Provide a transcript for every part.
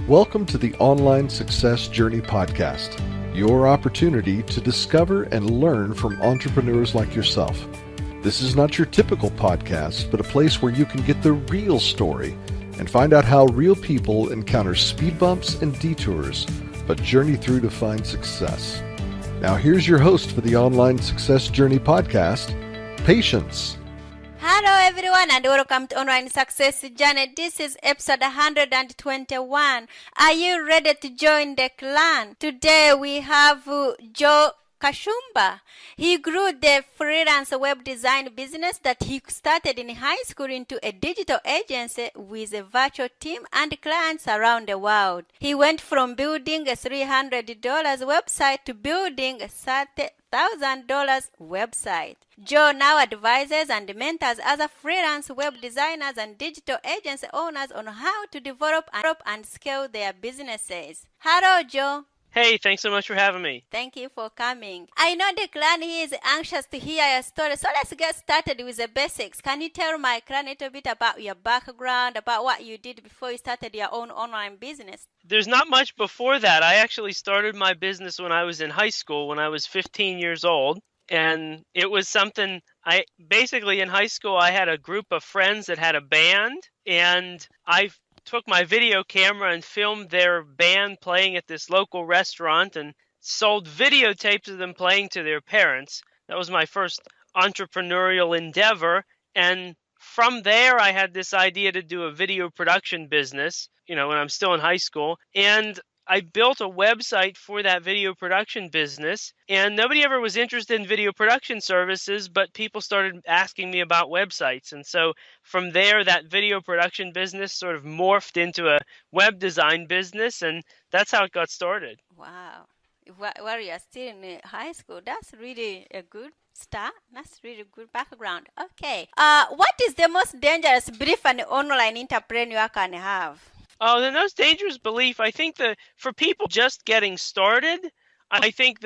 Welcome to the Online Success Journey Podcast, your opportunity to discover and learn from entrepreneurs like yourself. This is not your typical podcast, but a place where you can get the real story and find out how real people encounter speed bumps and detours, but journey through to find success. Now here's your host for the Online Success Journey Podcast, Patience. Hello everyone and welcome to Online Success Journey. This is episode 121. Are you ready to join the clan? Today we have Joe Kashurba. He grew the freelance web design business that he started in high school into a digital agency with a virtual team and clients around the world. He went from building a $300 website to building a $30,000 website. Joe now advises and mentors other freelance web designers and digital agency owners on how to develop and scale their businesses. Hello, Joe. Hey, thanks so much for having me. Thank you for coming. I know the clan here is anxious to hear your story, so let's get started with the basics. Can you tell my clan a little bit about your background, about what you did before you started your own online business? There's not much before that. I actually started my business when I was in high school, when I was 15 years old. And it was something basically in high school, I had a group of friends that had a band, and I took my video camera and filmed their band playing at this local restaurant and sold videotapes of them playing to their parents. That was my first entrepreneurial endeavor. And from there, I had this idea to do a video production business, when I'm still in high school. And I built a website for that video production business, and nobody ever was interested in video production services, but people started asking me about websites. And so from there, that video production business sort of morphed into a web design business, and that's how it got started. Wow. While you're still in high school, that's really a good start. That's really good background. Okay. What is the most dangerous belief an online entrepreneur can have? Oh, the most dangerous belief, I think for people just getting started, I think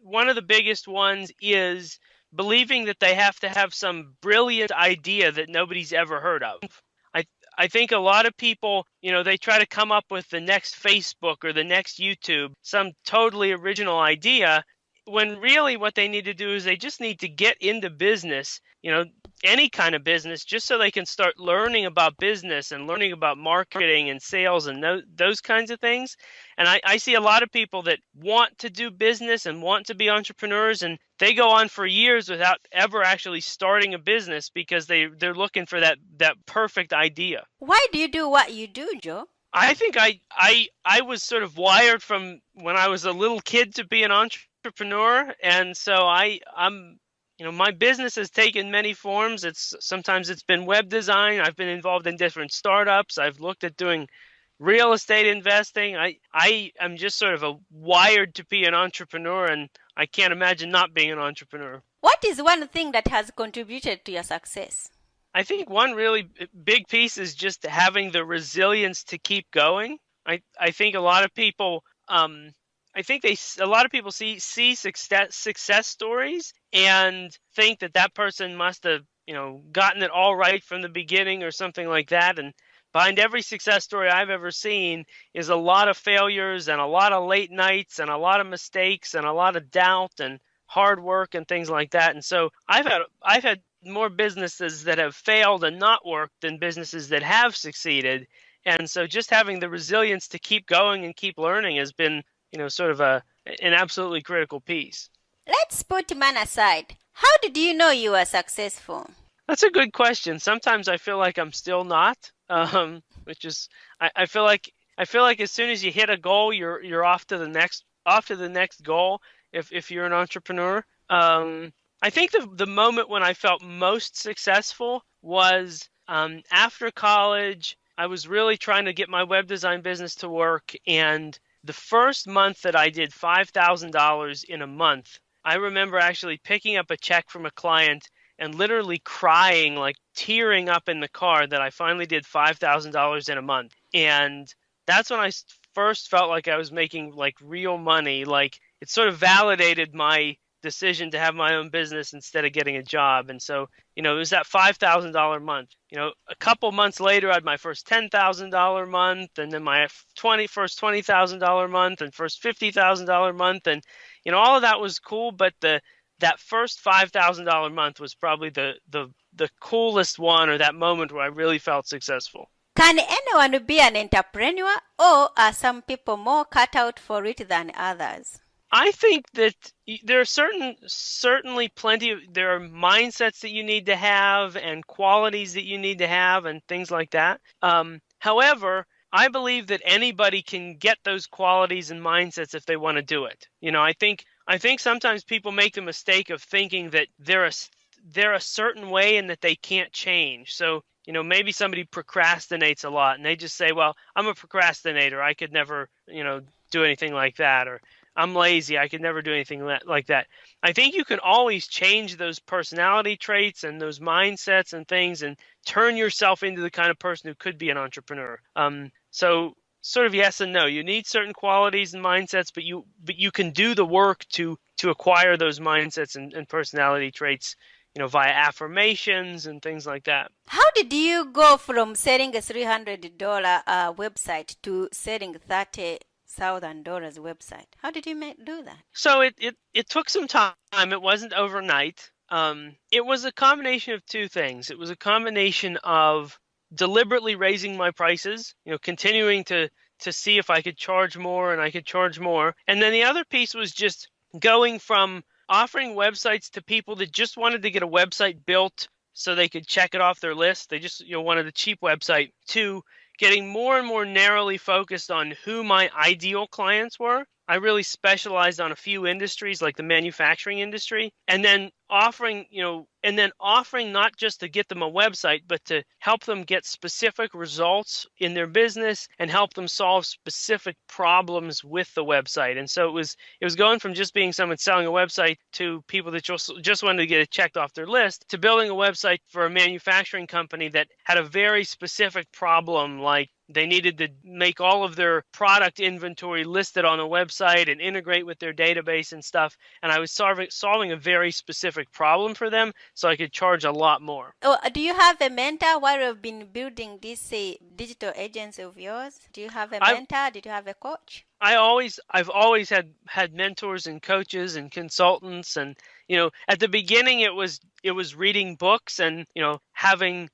one of the biggest ones is believing that they have to have some brilliant idea that nobody's ever heard of. I think a lot of people, they try to come up with the next Facebook or the next YouTube, some totally original idea, when really what they need to do is they just need to get into business, any kind of business, just so they can start learning about business and learning about marketing and sales and those kinds of things. And I see a lot of people that want to do business and want to be entrepreneurs, and they go on for years without ever actually starting a business because they're looking for that perfect idea. Why do you do what you do, Joe? I think I was sort of wired from when I was a little kid to be an entrepreneur, and so I'm my business has taken many forms. Sometimes it's been web design. I've been involved in different startups. I've looked at doing real estate investing. I am just sort of wired to be an entrepreneur, and I can't imagine not being an entrepreneur. What is one thing that has contributed to your success? I think one really big piece is just having the resilience to keep going. I think a lot of people see success stories and think that person must have, gotten it all right from the beginning or something like that. And behind every success story I've ever seen is a lot of failures and a lot of late nights and a lot of mistakes and a lot of doubt and hard work and things like that. And so I've had more businesses that have failed and not worked than businesses that have succeeded. And so just having the resilience to keep going and keep learning has been, sort of an absolutely critical piece. Let's put man aside. How did you know you were successful? That's a good question. Sometimes I feel like I'm still not, which is I feel like as soon as you hit a goal, you're off to the next goal. If you're an entrepreneur, I think the moment when I felt most successful was after college. I was really trying to get my web design business to work, and the first month that I did $5,000 in a month, I remember actually picking up a check from a client and literally crying, like tearing up in the car that I finally did $5,000 in a month. And that's when I first felt like I was making like real money. Like it sort of validated my decision to have my own business instead of getting a job. And so it was that $5,000 month. A couple months later, I had my first $10,000 month, and then my first $20,000 month, and first $50,000 month, and all of that was cool. But that first $5,000 month was probably the coolest one, or that moment where I really felt successful. Can anyone be an entrepreneur, or are some people more cut out for it than others? I think that there are certainly there are mindsets that you need to have and qualities that you need to have and things like that. However, I believe that anybody can get those qualities and mindsets if they want to do it. I think sometimes people make the mistake of thinking that they're a certain way and that they can't change. So, maybe somebody procrastinates a lot and they just say, well, I'm a procrastinator. I could never, do anything like that. Or I'm lazy. I could never do anything like that. I think you can always change those personality traits and those mindsets and things and turn yourself into the kind of person who could be an entrepreneur. So sort of yes and no. You need certain qualities and mindsets, but you can do the work to acquire those mindsets and personality traits, via affirmations and things like that. How did you go from selling a $300 website to selling $30,000 website? How did you do that? So it took some time. It wasn't overnight. It was a combination of two things. It was a combination of deliberately raising my prices, continuing to see if I could charge more and I could charge more. And then the other piece was just going from offering websites to people that just wanted to get a website built so they could check it off their list. They just wanted a cheap website, to getting more and more narrowly focused on who my ideal clients were. I really specialized on a few industries, like the manufacturing industry, and then offering not just to get them a website, but to help them get specific results in their business and help them solve specific problems with the website. And so it was going from just being someone selling a website to people that just wanted to get it checked off their list, to building a website for a manufacturing company that had a very specific problem, like they needed to make all of their product inventory listed on a website and integrate with their database and stuff. And I was solving a very specific problem for them, so I could charge a lot more. Oh, do you have a mentor while you've been building this digital agency of yours? Do you have a mentor? Did you have a coach? I've always had mentors and coaches and consultants, and at the beginning it was reading books and having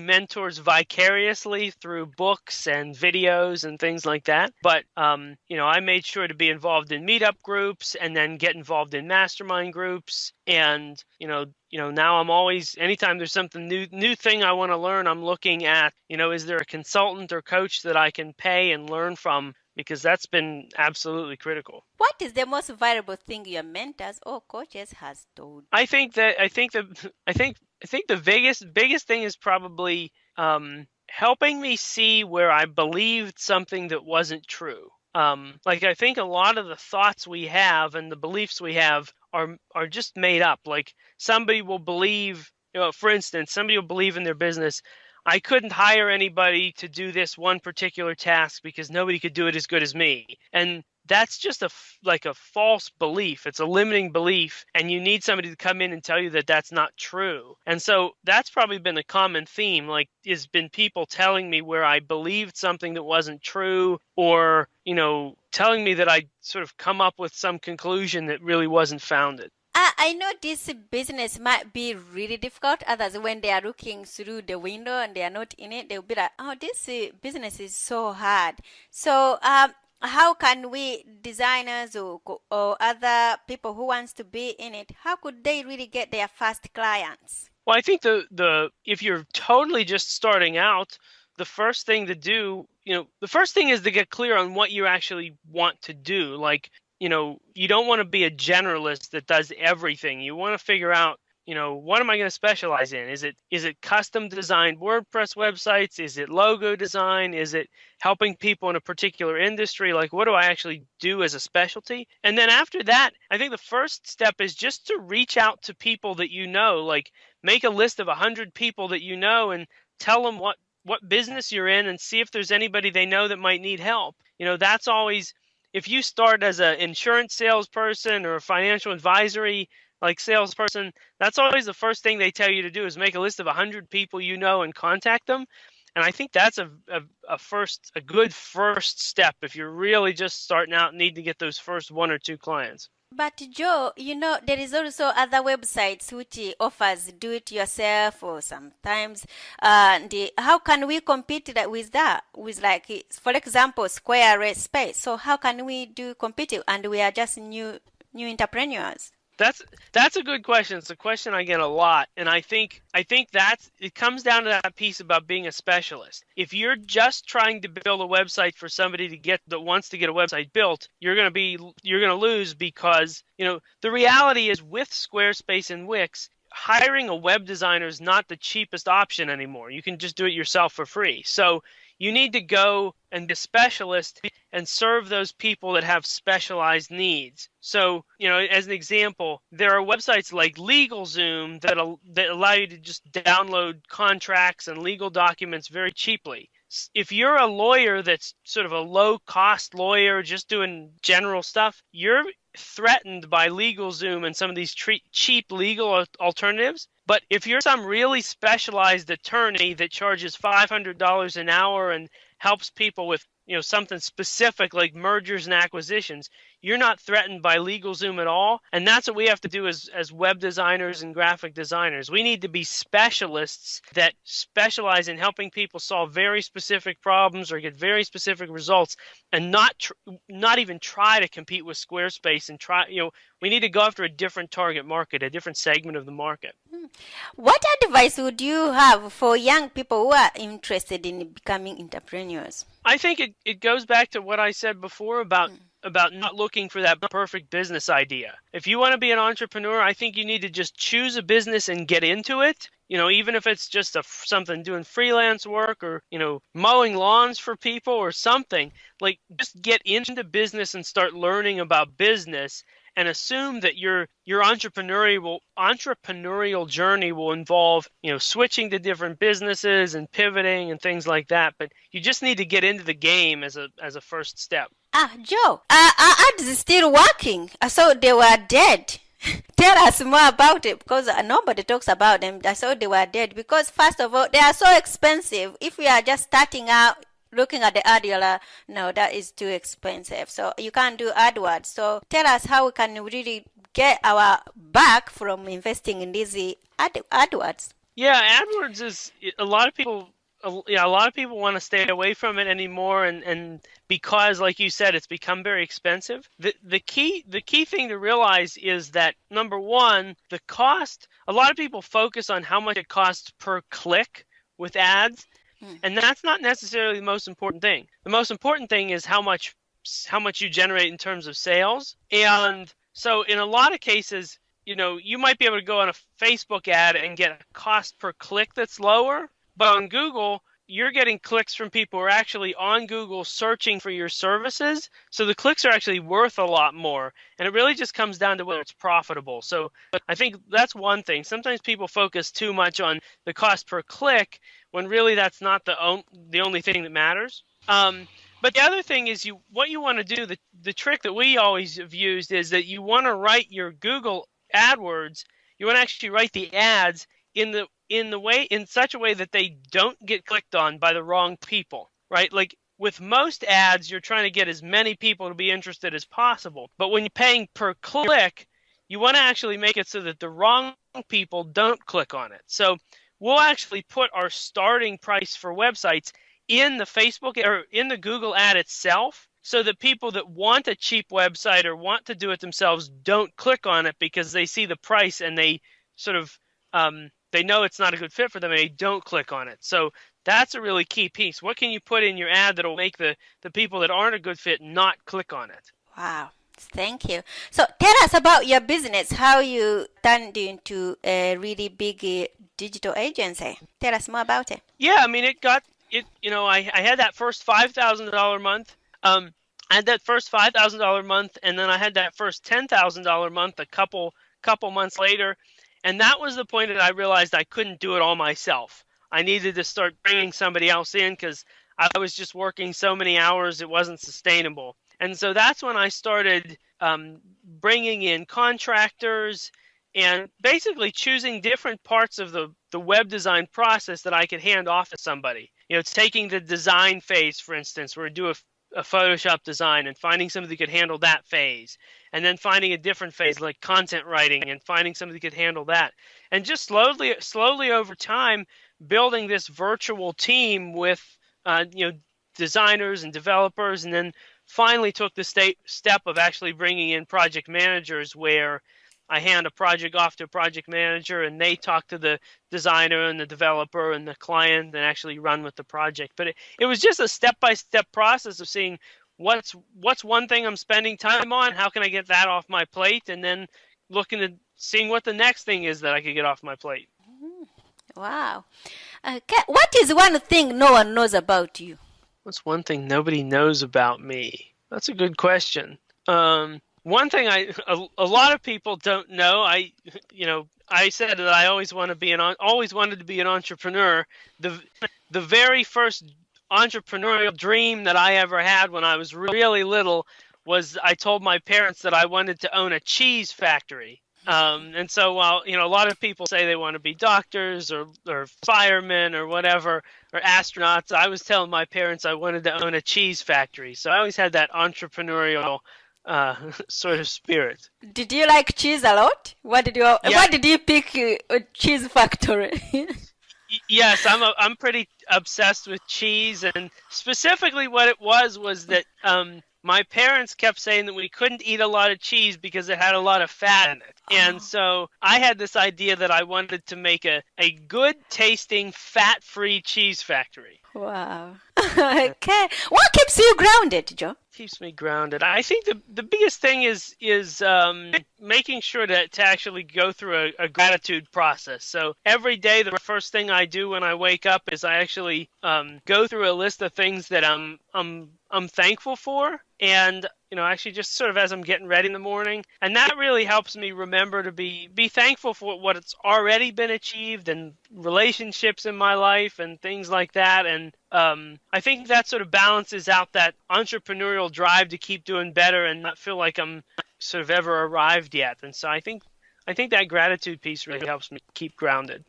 mentors vicariously through books and videos and things like that. But I made sure to be involved in meetup groups and then get involved in mastermind groups. And now I'm always, anytime there's something new thing I want to learn, I'm looking at is there a consultant or coach that I can pay and learn from, because that's been absolutely critical. What is the most valuable thing your mentors or coaches has told? I think the biggest thing is probably helping me see where I believed something that wasn't true. I think a lot of the thoughts we have and the beliefs we have are just made up. Like somebody will believe, for instance, somebody will believe in their business, I couldn't hire anybody to do this one particular task because nobody could do it as good as me. And that's just a false belief. It's a limiting belief, and you need somebody to come in and tell you that that's not true. And so that's probably been a common theme, has been people telling me where I believed something that wasn't true, or, telling me that I sort of come up with some conclusion that really wasn't founded. I know this business might be really difficult. Others, when they are looking through the window and they are not in it, they'll be like, oh, this business is so hard. So how can we, designers or other people who wants to be in it, how could they really get their first clients? Well, I think if you're totally just starting out, the first thing to do, the first thing is to get clear on what you actually want to do. You don't want to be a generalist that does everything. You want to figure out, what am I going to specialize in? Is it custom designed WordPress websites? Is it logo design? Is it helping people in a particular industry? What do I actually do as a specialty? And then after that, I think the first step is just to reach out to people that make a list of 100 people that and tell them what business you're in and see if there's anybody they know that might need help. That's always, if you start as an insurance salesperson or a financial advisory like salesperson, that's always the first thing they tell you to do is make a list of 100 people you know and contact them. And I think that's a good first step if you're really just starting out and need to get those first 1 or 2 clients. But Joe, there is also other websites which offers do-it-yourself or sometimes. How can we compete with that? With like, for example, Squarespace. So how can we compete? And we are just new entrepreneurs. That's a good question. It's a question I get a lot, and I think it comes down to that piece about being a specialist. If you're just trying to build a website for somebody that wants to get a website built, you're going to lose because, the reality is with Squarespace and Wix, hiring a web designer is not the cheapest option anymore. You can just do it yourself for free. So you need to go and be a specialist and serve those people that have specialized needs. So, as an example, there are websites like LegalZoom that allow you to just download contracts and legal documents very cheaply. If you're a lawyer that's sort of a low-cost lawyer just doing general stuff, you're threatened by LegalZoom and some of these cheap legal alternatives. But if you're some really specialized attorney that charges $500 an hour and helps people with something specific like mergers and acquisitions, you're not threatened by LegalZoom at all. And that's what we have to do as web designers and graphic designers. We need to be specialists that specialize in helping people solve very specific problems or get very specific results, and not even try to compete with Squarespace and we need to go after a different target market, a different segment of the market. What advice would you have for young people who are interested in becoming entrepreneurs? I think it goes back to what I said before about not looking for that perfect business idea. If you want to be an entrepreneur, I think you need to just choose a business and get into it. Even if it's just something doing freelance work or, mowing lawns for people or something, like just get into business and start learning about business. And assume that your entrepreneurial journey will involve, switching to different businesses and pivoting and things like that. But you just need to get into the game as a first step. Joe, are ads still working? I thought they were dead. Tell us more about it, because nobody talks about them. I thought they were dead because, first of all, they are so expensive. If we are just starting out, looking at the ad, you're like, no, that is too expensive. So you can't do AdWords. So tell us how we can really get our back from investing in these AdWords. Yeah, AdWords is a lot of people want to stay away from it anymore, and because, like you said, it's become very expensive. The key thing to realize is that, number one, the cost. A lot of people focus on how much it costs per click with ads. And that's not necessarily the most important thing. The most important thing is how much you generate in terms of sales. And so in a lot of cases, you might be able to go on a Facebook ad and get a cost per click that's lower. But on Google, you're getting clicks from people who are actually on Google searching for your services. So the clicks are actually worth a lot more. And it really just comes down to whether it's profitable. So I think that's one thing. Sometimes people focus too much on the cost per click when really that's not the only thing that matters. But the other thing is what you want to do, the trick that we always have used is that you want to write your Google AdWords, you want to actually write the ads in such a way that they don't get clicked on by the wrong people, right? Like with most ads, you're trying to get as many people to be interested as possible. But when you're paying per click, you want to actually make it so that the wrong people don't click on it. So we'll actually put our starting price for websites in the Facebook or in the Google ad itself, so that people that want a cheap website or want to do it themselves don't click on it because they see the price and they sort of they know it's not a good fit for them and they don't click on it. So that's a really key piece. What can you put in your ad that'll make the people that aren't a good fit not click on it? Wow. Thank you. So tell us about your business, how you turned into a really big digital agency. Tell us more about it. Yeah, I mean, I had that first $5,000 month. I had that first $5,000 month, and then I had that first $10,000 month a couple months later. And that was the point that I realized I couldn't do it all myself. I needed to start bringing somebody else in because I was just working so many hours, it wasn't sustainable. And so that's when I started bringing in contractors and basically choosing different parts of the web design process that I could hand off to somebody. It's taking the design phase, for instance, where I do a Photoshop design and finding somebody who could handle that phase, and then finding a different phase like content writing and finding somebody who could handle that, and just slowly over time building this virtual team with designers and developers, and then finally took the step of actually bringing in project managers, where I hand a project off to a project manager and they talk to the designer and the developer and the client and actually run with the project. But it was just a step-by-step process of seeing what's one thing I'm spending time on, how can I get that off my plate, and then looking at seeing what the next thing is that I could get off my plate. Wow. Okay. What is one thing no one knows about you? What's one thing nobody knows about me? That's a good question. One thing a lot of people don't know, I said that I always wanted to be an entrepreneur. The very first entrepreneurial dream that I ever had when I was really little was I told my parents that I wanted to own a cheese factory. And so while a lot of people say they want to be doctors or firemen or whatever, or astronauts, I was telling my parents I wanted to own a cheese factory. So I always had that entrepreneurial sort of spirit. Did you like cheese a lot? Why did you pick a cheese factory? Yes, I'm pretty obsessed with cheese, and specifically what it was that my parents kept saying that we couldn't eat a lot of cheese because it had a lot of fat in it. And so I had this idea that I wanted to make a good tasting fat-free cheese factory. Wow. Okay. What keeps you grounded, Joe? Keeps me grounded. I think the biggest thing is making sure to actually go through a gratitude process. So every day, the first thing I do when I wake up is I actually go through a list of things that I'm thankful for, and actually just sort of as I'm getting ready in the morning, and that really helps me remember to be thankful for what's already been achieved and relationships in my life and things like that. And I think that sort of balances out that entrepreneurial drive to keep doing better and not feel like I'm sort of ever arrived yet. And so I think that gratitude piece really helps me keep grounded.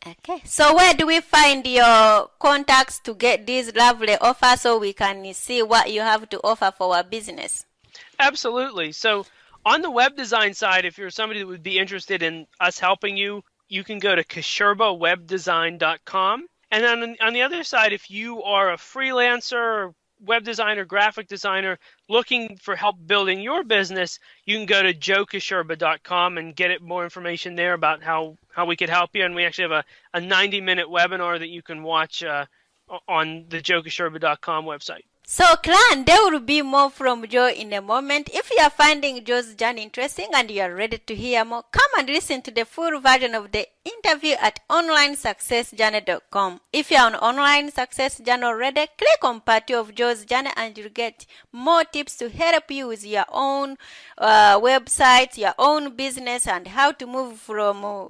Okay. So where do we find your contacts to get these lovely offers so we can see what you have to offer for our business? Absolutely. So on the web design side, if you're somebody that would be interested in us helping you, you can go to KashurbaWebDesign.com. And then on the other side, if you are a freelancer, web designer, graphic designer, looking for help building your business, you can go to JoeKashurba.com and get more information there about how we could help you. And we actually have a 90-minute webinar that you can watch on the JoeKashurba.com website. So, Clan, there will be more from Joe in a moment. If you are finding Joe's journey interesting and you are ready to hear more, come and listen to the full version of the interview at onlinesuccessjourney.com. If you are on Online Success Journey already, click on part 2 of Joe's journey and you'll get more tips to help you with your own website, your own business, and how to move from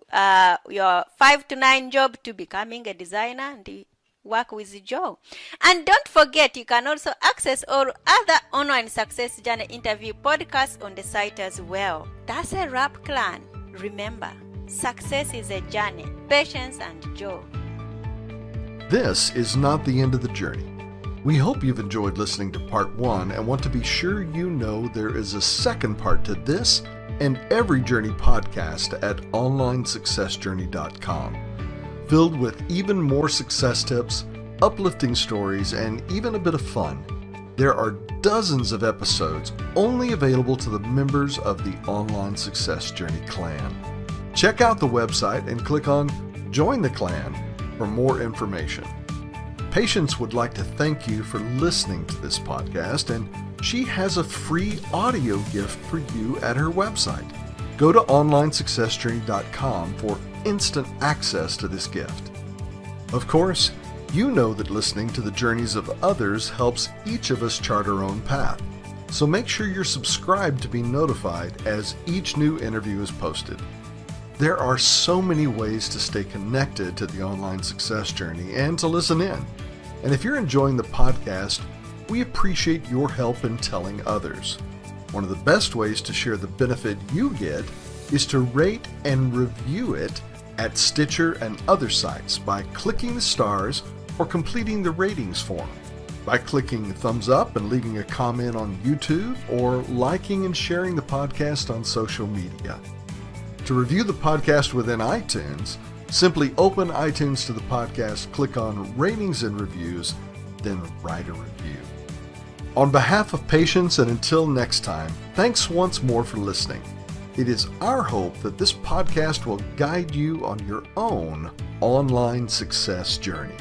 your 5 to 9 job to becoming a designer and work with Joe. And don't forget, you can also access all other Online Success Journey interview podcasts on the site as well. That's a wrap, Clan. Remember, success is a journey, patience and Joe. This is not the end of the journey. We hope you've enjoyed listening to part 1 and want to be sure you know there is a second part to this and every journey podcast at onlinesuccessjourney.com. Filled with even more success tips, uplifting stories, and even a bit of fun. There are dozens of episodes only available to the members of the Online Success Journey clan. Check out the website and click on Join the Clan for more information. Patience would like to thank you for listening to this podcast, and she has a free audio gift for you at her website. Go to onlinesuccessjourney.com for instant access to this gift. Of course, you know that listening to the journeys of others helps each of us chart our own path. So make sure you're subscribed to be notified as each new interview is posted. There are so many ways to stay connected to the Online Success Journey and to listen in. And if you're enjoying the podcast, we appreciate your help in telling others. One of the best ways to share the benefit you get is to rate and review it at Stitcher and other sites by clicking the stars or completing the ratings form, by clicking thumbs up and leaving a comment on YouTube, or liking and sharing the podcast on social media. To review the podcast within iTunes, simply open iTunes to the podcast, click on Ratings and Reviews, then write a review. On behalf of Patience, and until next time, thanks once more for listening. It is our hope that this podcast will guide you on your own online success journey.